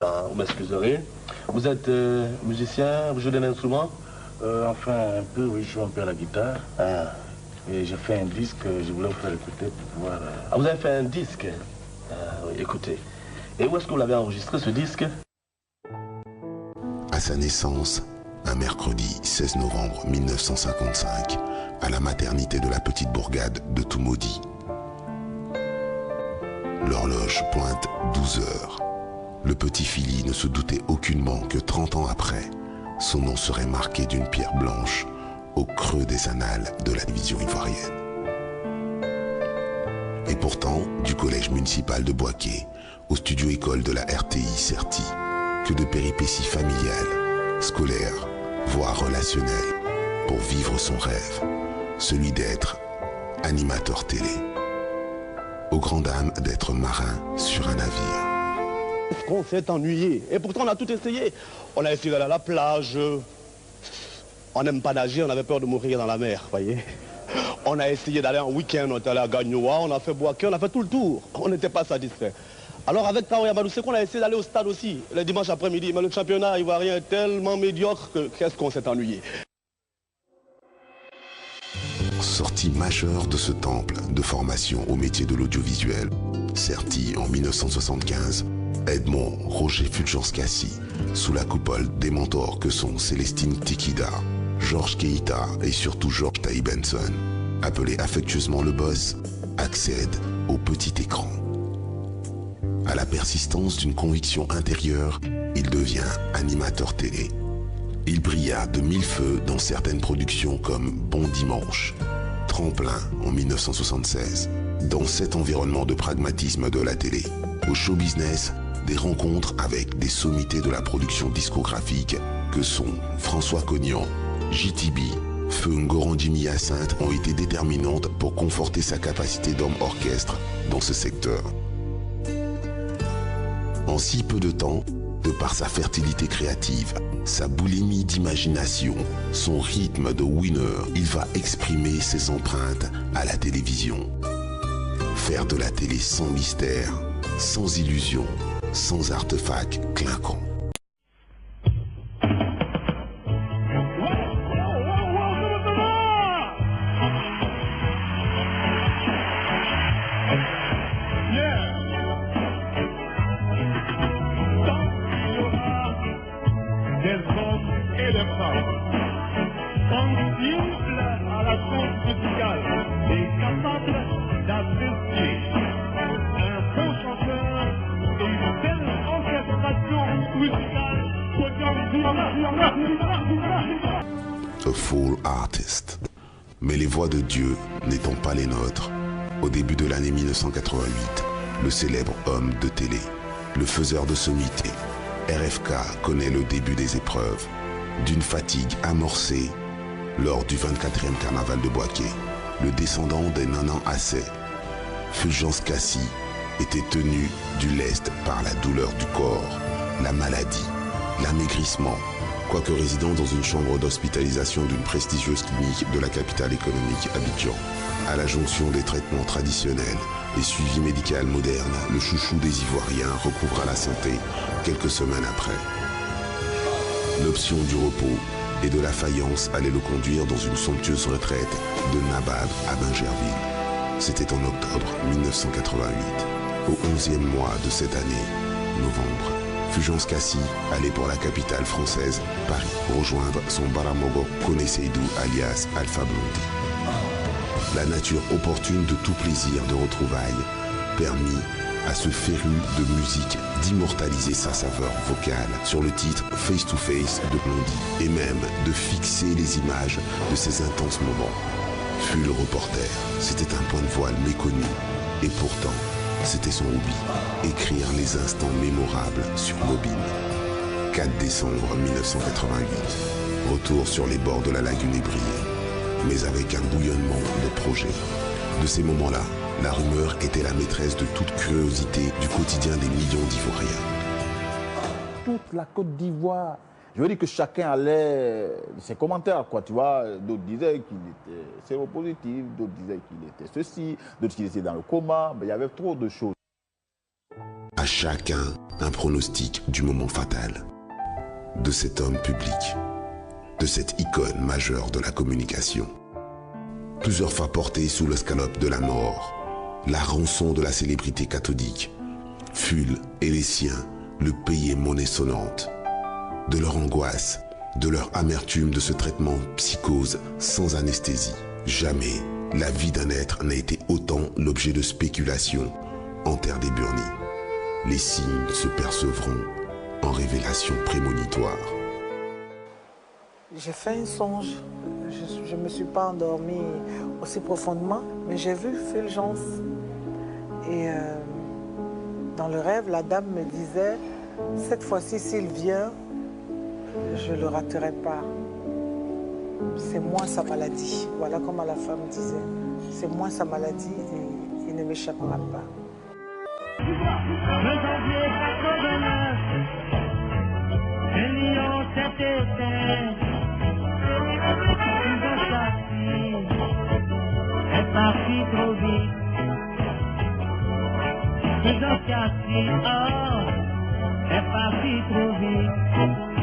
Vous m'excuserez. Vous êtes musicien, vous jouez d'un instrument? Enfin, un peu, oui, je joue un peu à la guitare. Ah. Et j'ai fait un disque, je voulais vous faire écouter pour pouvoir... Ah, vous avez fait un disque? Ah, oui, écoutez. Et où est-ce que vous l'avez enregistré, ce disque? À sa naissance, un mercredi 16 novembre 1955, à la maternité de la petite bourgade de Toumaudi. L'horloge pointe 12 heures. Le petit Philly ne se doutait aucunement que 30 ans après, son nom serait marqué d'une pierre blanche au creux des annales de la division ivoirienne. Et pourtant, du collège municipal de Boaké au studio-école de la RTI Certi, que de péripéties familiales, scolaires, voire relationnelles, pour vivre son rêve, celui d'être animateur télé. Aux grandes dames d'être marin sur un navire. On s'est ennuyé. Et pourtant, on a tout essayé. On a essayé d'aller à la plage. On n'aime pas nager, on avait peur de mourir dans la mer, voyez. On a essayé d'aller en week-end, on est allé à Gagnoa, on a fait Boaké, on a fait tout le tour. On n'était pas satisfait. Alors avec Traoré Amadou Sékou, on a essayé d'aller au stade aussi, le dimanche après-midi. Mais le championnat ivoirien est tellement médiocre que qu'est-ce qu'on s'est ennuyé. Sortie majeure de ce temple de formation au métier de l'audiovisuel, Certi en 1975, Edmond Roger Fulgence Cassi, sous la coupole des mentors que sont Célestine Tikida, Georges Keïta et surtout Georges Taï Benson, appelé affectueusement le boss, accède au petit écran. À la persistance d'une conviction intérieure, il devient animateur télé. Il brilla de mille feux dans certaines productions comme Bon Dimanche, Tremplin en 1976. Dans cet environnement de pragmatisme de la télé, au show business, des rencontres avec des sommités de la production discographique que sont François Cognan, JTB, Feu Ngorandjimi Hyacinthe ont été déterminantes pour conforter sa capacité d'homme orchestre dans ce secteur. En si peu de temps, de par sa fertilité créative, sa boulimie d'imagination, son rythme de winner, il va exprimer ses empreintes à la télévision. Faire de la télé sans mystère, sans illusion, sans artefact clinquant. A full artist. Mais les voix de Dieu n'étant pas les nôtres, au début de l'année 1988, le célèbre homme de télé, le faiseur de sommités, RFK connaît le début des épreuves, d'une fatigue amorcée lors du 24e carnaval de Boaké. Le descendant des Nanan Assé, Fulgence Cassi, était tenu du lest par la douleur du corps, la maladie, l'amaigrissement, quoique résidant dans une chambre d'hospitalisation d'une prestigieuse clinique de la capitale économique Abidjan. À la jonction des traitements traditionnels et suivi médical moderne, le chouchou des Ivoiriens recouvra la santé quelques semaines après. L'option du repos et de la faïence allait le conduire dans une somptueuse retraite de Nabab à Bingerville. C'était en octobre 1988. Au 11e mois de cette année, novembre, Fulgence Cassi allait pour la capitale française, Paris, rejoindre son Baramogo Kone Seydou alias Alpha Blondy. La nature opportune de tout plaisir de retrouvailles permit à ce féru de musique d'immortaliser sa saveur vocale sur le titre Face to Face de Blondy et même de fixer les images de ces intenses moments. Fut le reporter, c'était un point de voile méconnu et pourtant c'était son hobby, écrire les instants mémorables sur bobine. 4 décembre 1988, retour sur les bords de la lagune ébriée, mais avec un bouillonnement de projets. De ces moments-là, la rumeur était la maîtresse de toute curiosité du quotidien des millions d'Ivoiriens. Toute la Côte d'Ivoire, je veux dire que chacun allait ses commentaires, quoi, tu vois. D'autres disaient qu'il était séropositif, d'autres disaient qu'il était ceci, d'autres qu'il était dans le coma, mais il y avait trop de choses. à chacun un pronostic du moment fatal. De cet homme public, de cette icône majeure de la communication. Plusieurs fois porté sous le scalope de la mort, la rançon de la célébrité cathodique, Full et les siens le payaient monnaie sonnante. De leur angoisse, de leur amertume de ce traitement psychose sans anesthésie. Jamais la vie d'un être n'a été autant l'objet de spéculation en terre d'Éburnie. Les signes se percevront en révélations prémonitoires. J'ai fait un songe. Je ne me suis pas endormie aussi profondément, mais j'ai vu Fulgence. Et dans le rêve, la dame me disait, cette fois-ci, s'il vient, je ne le raterai pas. C'est moi sa maladie. Voilà comment la femme disait. C'est moi sa maladie et il ne m'échappera pas. Le janvier 89, les lions s'est éteint. Est parti trop vite. Le janvier est parti trop vite.